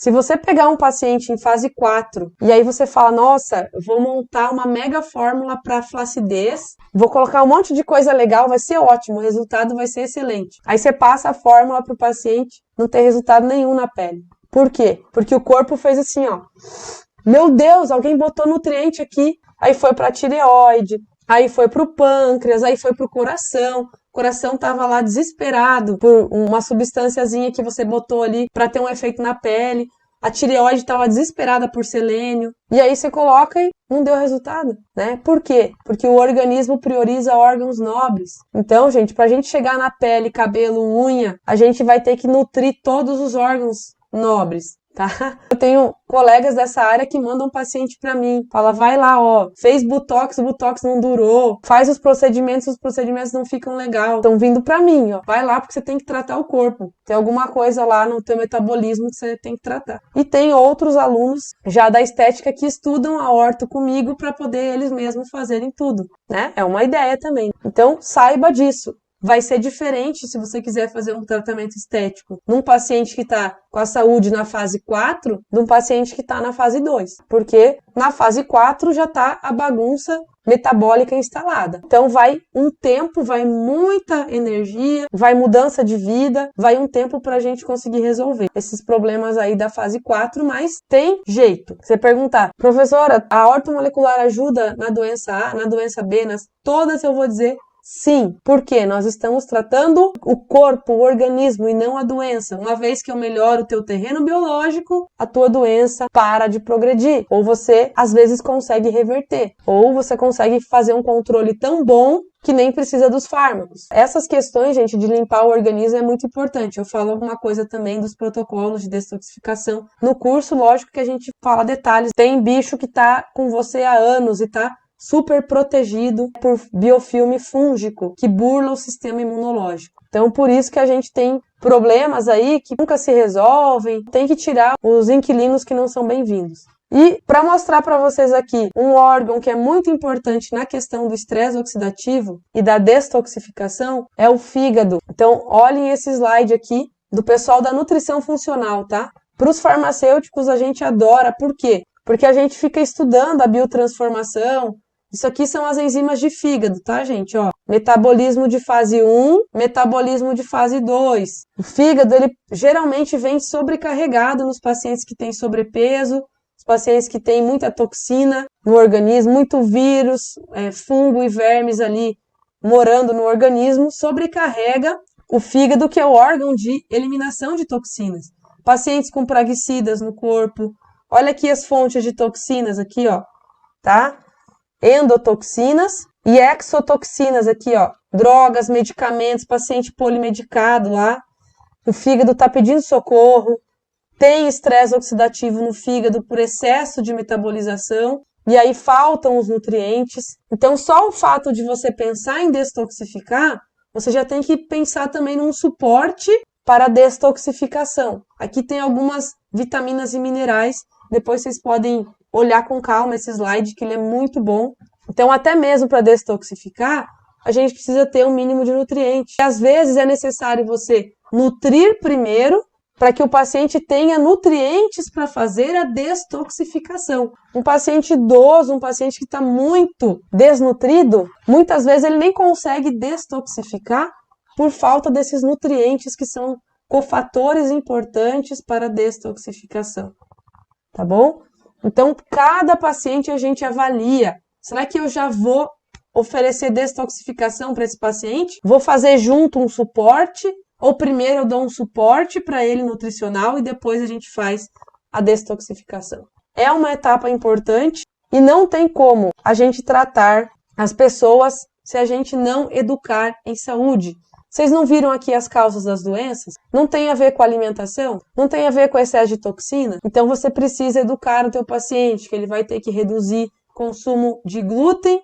Se você pegar um paciente em fase 4 e aí você fala, nossa, eu vou montar uma mega fórmula para flacidez, vou colocar um monte de coisa legal, vai ser ótimo, o resultado vai ser excelente. Aí você passa a fórmula para o paciente, não tem resultado nenhum na pele. Por quê? Porque o corpo fez assim, ó. Meu Deus, alguém botou nutriente aqui. Aí foi para a tireoide, aí foi para o pâncreas, aí foi para o coração. O coração tava lá desesperado por uma substânciazinha que você botou ali para ter um efeito na pele. A tireoide estava desesperada por selênio. E aí você coloca e não deu resultado, né? Por quê? Porque o organismo prioriza órgãos nobres. Então, gente, pra gente chegar na pele, cabelo, unha, a gente vai ter que nutrir todos os órgãos nobres. Tá? Eu tenho colegas dessa área que mandam um paciente pra mim, fala, vai lá, ó, fez botox, o botox não durou, faz os procedimentos não ficam legal, estão vindo pra mim, ó, vai lá porque você tem que tratar o corpo, tem alguma coisa lá no teu metabolismo que você tem que tratar. E tem outros alunos já da estética que estudam a orto comigo pra poder eles mesmos fazerem tudo, né? É uma ideia também. Então, saiba disso. Vai ser diferente se você quiser fazer um tratamento estético num paciente que está com a saúde na fase 4 de um paciente que está na fase 2. Porque na fase 4 já está a bagunça metabólica instalada. Então vai um tempo, vai muita energia, vai mudança de vida, vai um tempo para a gente conseguir resolver esses problemas aí da fase 4, mas tem jeito. Você perguntar, professora, a ortomolecular ajuda na doença A, na doença B, nas todas eu vou dizer sim, porque nós estamos tratando o corpo, o organismo e não a doença. Uma vez que eu melhoro o teu terreno biológico, a tua doença para de progredir. Ou você, às vezes, consegue reverter. Ou você consegue fazer um controle tão bom que nem precisa dos fármacos. Essas questões, gente, de limpar o organismo é muito importante. Eu falo alguma coisa também dos protocolos de detoxificação. No curso, lógico que a gente fala detalhes. Tem bicho que tá com você há anos e tá super protegido por biofilme fúngico, que burla o sistema imunológico. Então, por isso que a gente tem problemas aí que nunca se resolvem, tem que tirar os inquilinos que não são bem-vindos. E para mostrar para vocês aqui um órgão que é muito importante na questão do estresse oxidativo e da detoxificação é o fígado. Então, olhem esse slide aqui do pessoal da nutrição funcional, tá? Para os farmacêuticos a gente adora, por quê? Porque a gente fica estudando a biotransformação. Isso aqui são as enzimas de fígado, tá, gente? Ó, metabolismo de fase 1, metabolismo de fase 2. O fígado, ele geralmente vem sobrecarregado nos pacientes que têm sobrepeso, os pacientes que têm muita toxina no organismo, muito vírus, fungo e vermes ali morando no organismo, sobrecarrega o fígado, que é o órgão de eliminação de toxinas. Pacientes com praguicidas no corpo. Olha aqui as fontes de toxinas aqui, ó, tá? Endotoxinas e exotoxinas aqui, ó. Drogas, medicamentos, paciente polimedicado lá. O fígado tá pedindo socorro. Tem estresse oxidativo no fígado por excesso de metabolização. E aí faltam os nutrientes. Então, só o fato de você pensar em detoxificar, você já tem que pensar também num suporte para a detoxificação. Aqui tem algumas vitaminas e minerais. Depois vocês podem olhar com calma esse slide, que ele é muito bom. Então, até mesmo para detoxificar, a gente precisa ter um mínimo de nutrientes. E, às vezes, é necessário você nutrir primeiro para que o paciente tenha nutrientes para fazer a detoxificação. Um paciente idoso, um paciente que está muito desnutrido, muitas vezes ele nem consegue detoxificar por falta desses nutrientes que são cofatores importantes para a detoxificação. Tá bom? Então, cada paciente a gente avalia. Será que eu já vou oferecer detoxificação para esse paciente? Vou fazer junto um suporte? Ou primeiro eu dou um suporte para ele nutricional e depois a gente faz a detoxificação? É uma etapa importante e não tem como a gente tratar as pessoas se a gente não educar em saúde. Vocês não viram aqui as causas das doenças? Não tem a ver com a alimentação? Não tem a ver com excesso de toxina? Então você precisa educar o teu paciente, que ele vai ter que reduzir consumo de glúten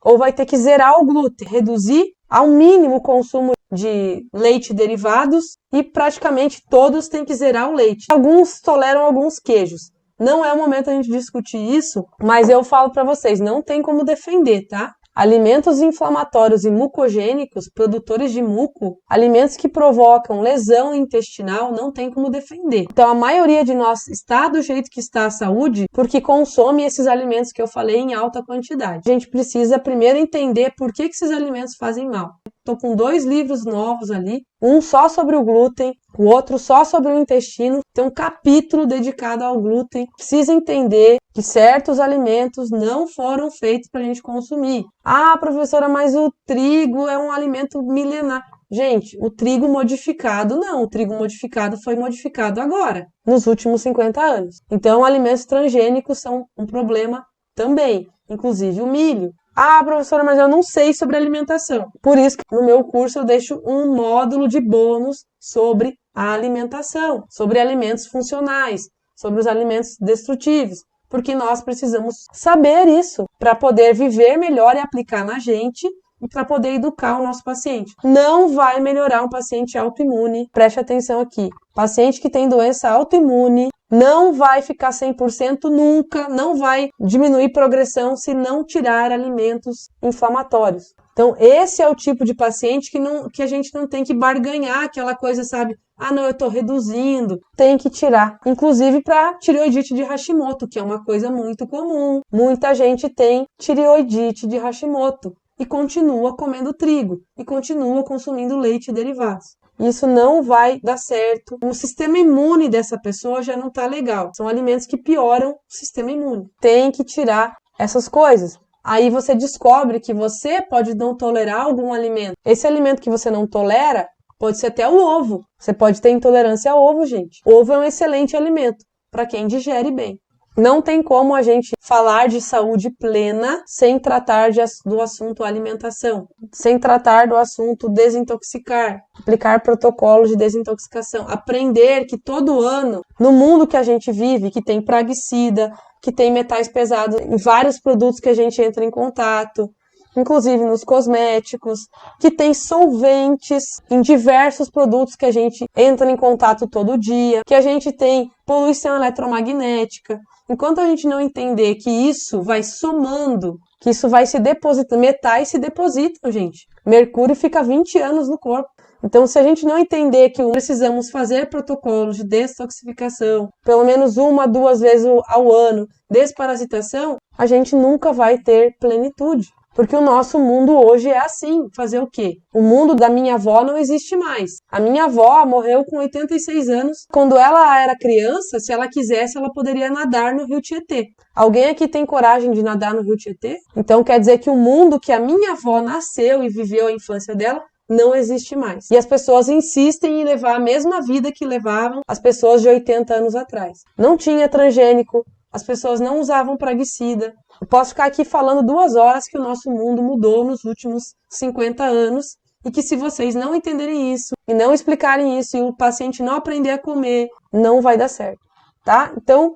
ou vai ter que zerar o glúten, reduzir ao mínimo o consumo de leite e derivados e praticamente todos têm que zerar o leite. Alguns toleram alguns queijos. Não é o momento a gente discutir isso, mas eu falo para vocês, não tem como defender, tá? Alimentos inflamatórios e mucogênicos, produtores de muco, alimentos que provocam lesão intestinal, não tem como defender. Então, a maioria de nós está do jeito que está a saúde porque consome esses alimentos que eu falei em alta quantidade. A gente precisa primeiro entender por que esses alimentos fazem mal. Estou com 2 livros novos ali, um só sobre o glúten, o outro só sobre o intestino. Tem um capítulo dedicado ao glúten. Precisa entender que certos alimentos não foram feitos para a gente consumir. Ah, professora, mas o trigo é um alimento milenar. Gente, o trigo modificado, não. O trigo modificado foi modificado agora, nos últimos 50 anos. Então, alimentos transgênicos são um problema também, inclusive o milho. Ah, professora, mas eu não sei sobre alimentação. Por isso que no meu curso eu deixo um módulo de bônus sobre a alimentação, sobre alimentos funcionais, sobre os alimentos destrutivos, porque nós precisamos saber isso para poder viver melhor e aplicar na gente e para poder educar o nosso paciente. Não vai melhorar um paciente autoimune, preste atenção aqui. Paciente que tem doença autoimune não vai ficar 100% nunca, não vai diminuir progressão se não tirar alimentos inflamatórios. Então, esse é o tipo de paciente que a gente não tem que barganhar aquela coisa, sabe? Ah, não, eu tô reduzindo. Tem que tirar. Inclusive para tireoidite de Hashimoto, que é uma coisa muito comum. Muita gente tem tireoidite de Hashimoto e continua comendo trigo e continua consumindo leite e derivados. Isso não vai dar certo. O sistema imune dessa pessoa já não tá legal. São alimentos que pioram o sistema imune. Tem que tirar essas coisas. Aí você descobre que você pode não tolerar algum alimento. Esse alimento que você não tolera pode ser até o ovo. Você pode ter intolerância a ovo, gente. Ovo é um excelente alimento para quem digere bem. Não tem como a gente falar de saúde plena sem tratar do assunto alimentação, sem tratar do assunto desintoxicar, aplicar protocolos de desintoxicação, aprender que todo ano, no mundo que a gente vive, que tem praguicida, que tem metais pesados em vários produtos que a gente entra em contato, inclusive nos cosméticos, que tem solventes em diversos produtos que a gente entra em contato todo dia, que a gente tem poluição eletromagnética. Enquanto a gente não entender que isso vai somando, que isso vai se depositando, metais se depositam, gente. Mercúrio fica 20 anos no corpo. Então, se a gente não entender que precisamos fazer protocolos de detoxificação, pelo menos 1, 2 vezes ao ano, desparasitação, a gente nunca vai ter plenitude. Porque o nosso mundo hoje é assim. Fazer o quê? O mundo da minha avó não existe mais. A minha avó morreu com 86 anos. Quando ela era criança, se ela quisesse, ela poderia nadar no Rio Tietê. Alguém aqui tem coragem de nadar no Rio Tietê? Então quer dizer que o mundo que a minha avó nasceu e viveu a infância dela não existe mais. E as pessoas insistem em levar a mesma vida que levavam as pessoas de 80 anos atrás. Não tinha transgênico. As pessoas não usavam praguicida. Eu posso ficar aqui falando 2 horas que o nosso mundo mudou nos últimos 50 anos e que se vocês não entenderem isso e não explicarem isso e o paciente não aprender a comer, não vai dar certo, tá? Então,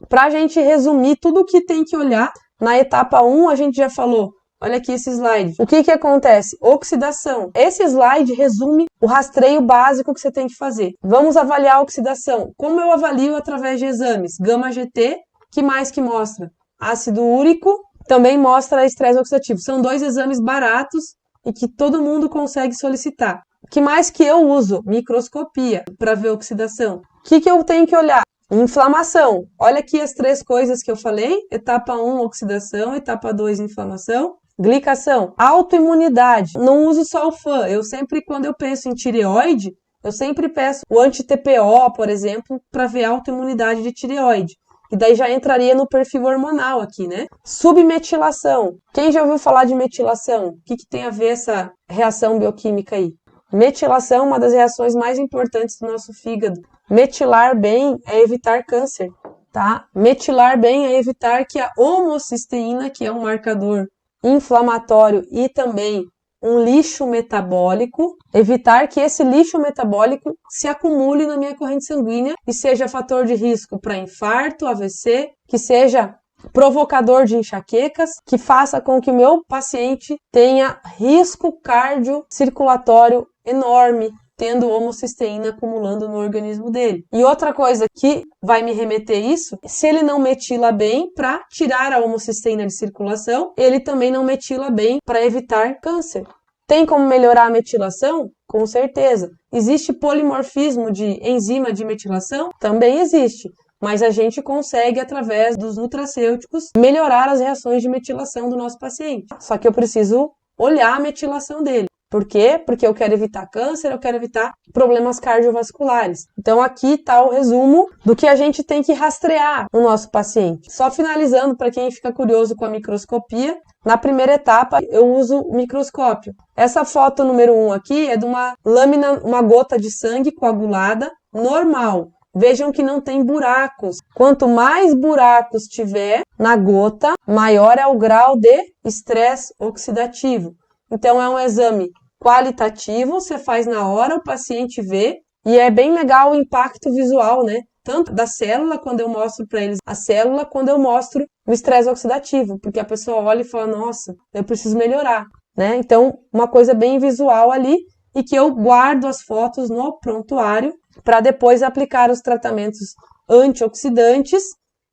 para a gente resumir tudo o que tem que olhar, na etapa 1 a gente já falou, olha aqui esse slide. O que acontece? Oxidação. Esse slide resume o rastreio básico que você tem que fazer. Vamos avaliar a oxidação. Como eu avalio através de exames? Gama-GT, que mais que mostra? Ácido úrico, também mostra estresse oxidativo. São 2 exames baratos e que todo mundo consegue solicitar. O que mais que eu uso? Microscopia, para ver oxidação. O que eu tenho que olhar? Inflamação. Olha aqui as 3 coisas que eu falei. Etapa 1, oxidação. Etapa 2, inflamação. Glicação. Autoimunidade. Não uso só o FAN. Eu sempre, quando eu penso em tireoide, eu sempre peço o anti-TPO, por exemplo, para ver a autoimunidade de tireoide. E daí já entraria no perfil hormonal aqui, né? Submetilação. Quem já ouviu falar de metilação? O que tem a ver essa reação bioquímica aí? Metilação é uma das reações mais importantes do nosso fígado. Metilar bem é evitar câncer, tá? Metilar bem é evitar que a homocisteína, que é um marcador inflamatório e também um lixo metabólico, evitar que esse lixo metabólico se acumule na minha corrente sanguínea e seja fator de risco para infarto, AVC, que seja provocador de enxaquecas, que faça com que o meu paciente tenha risco cardiocirculatório enorme, tendo homocisteína acumulando no organismo dele. E outra coisa que vai me remeter isso, se ele não metila bem para tirar a homocisteína de circulação, ele também não metila bem para evitar câncer. Tem como melhorar a metilação? Com certeza. Existe polimorfismo de enzima de metilação? Também existe. Mas a gente consegue, através dos nutracêuticos, melhorar as reações de metilação do nosso paciente. Só que eu preciso olhar a metilação dele. Por quê? Porque eu quero evitar câncer, eu quero evitar problemas cardiovasculares. Então aqui está o resumo do que a gente tem que rastrear no nosso paciente. Só finalizando, para quem fica curioso com a microscopia, na primeira etapa eu uso o microscópio. Essa foto número 1 aqui é de uma lâmina, uma gota de sangue coagulada normal. Vejam que não tem buracos. Quanto mais buracos tiver na gota, maior é o grau de estresse oxidativo. Então, é um exame qualitativo, você faz na hora, o paciente vê, e é bem legal o impacto visual, né? Tanto da célula, quando eu mostro para eles a célula, quando eu mostro o estresse oxidativo, porque a pessoa olha e fala, nossa, eu preciso melhorar, né? Então, uma coisa bem visual ali, e que eu guardo as fotos no prontuário, para depois aplicar os tratamentos antioxidantes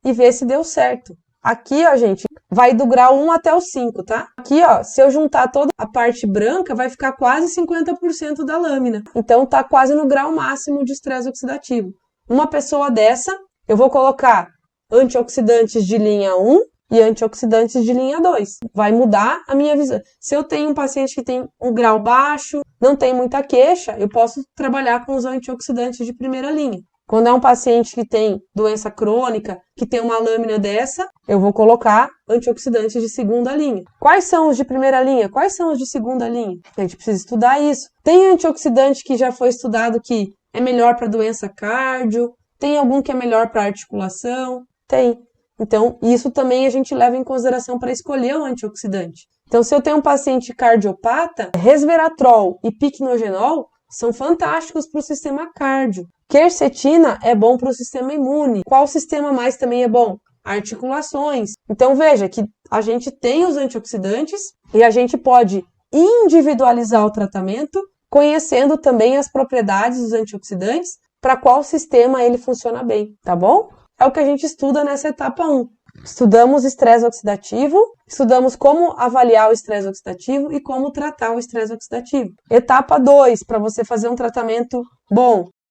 e ver se deu certo. Aqui, ó, gente, vai do grau 1 até o 5, tá? Aqui, ó, se eu juntar toda a parte branca, vai ficar quase 50% da lâmina. Então, tá quase no grau máximo de estresse oxidativo. Uma pessoa dessa, eu vou colocar antioxidantes de linha 1 e antioxidantes de linha 2. Vai mudar a minha visão. Se eu tenho um paciente que tem um grau baixo, não tem muita queixa, eu posso trabalhar com os antioxidantes de primeira linha. Quando é um paciente que tem doença crônica, que tem uma lâmina dessa, eu vou colocar antioxidantes de segunda linha. Quais são os de primeira linha? Quais são os de segunda linha? A gente precisa estudar isso. Tem antioxidante que já foi estudado que é melhor para doença cardio? Tem algum que é melhor para articulação? Tem. Então, isso também a gente leva em consideração para escolher o antioxidante. Então, se eu tenho um paciente cardiopata, resveratrol e picnogenol são fantásticos para o sistema cardio. Quercetina é bom para o sistema imune. Qual sistema mais também é bom? Articulações. Então veja que a gente tem os antioxidantes e a gente pode individualizar o tratamento, conhecendo também as propriedades dos antioxidantes, para qual sistema ele funciona bem, tá bom? É o que a gente estuda nessa etapa 1. Estudamos estresse oxidativo, estudamos como avaliar o estresse oxidativo e como tratar o estresse oxidativo. Etapa 2, para você fazer um tratamento bom.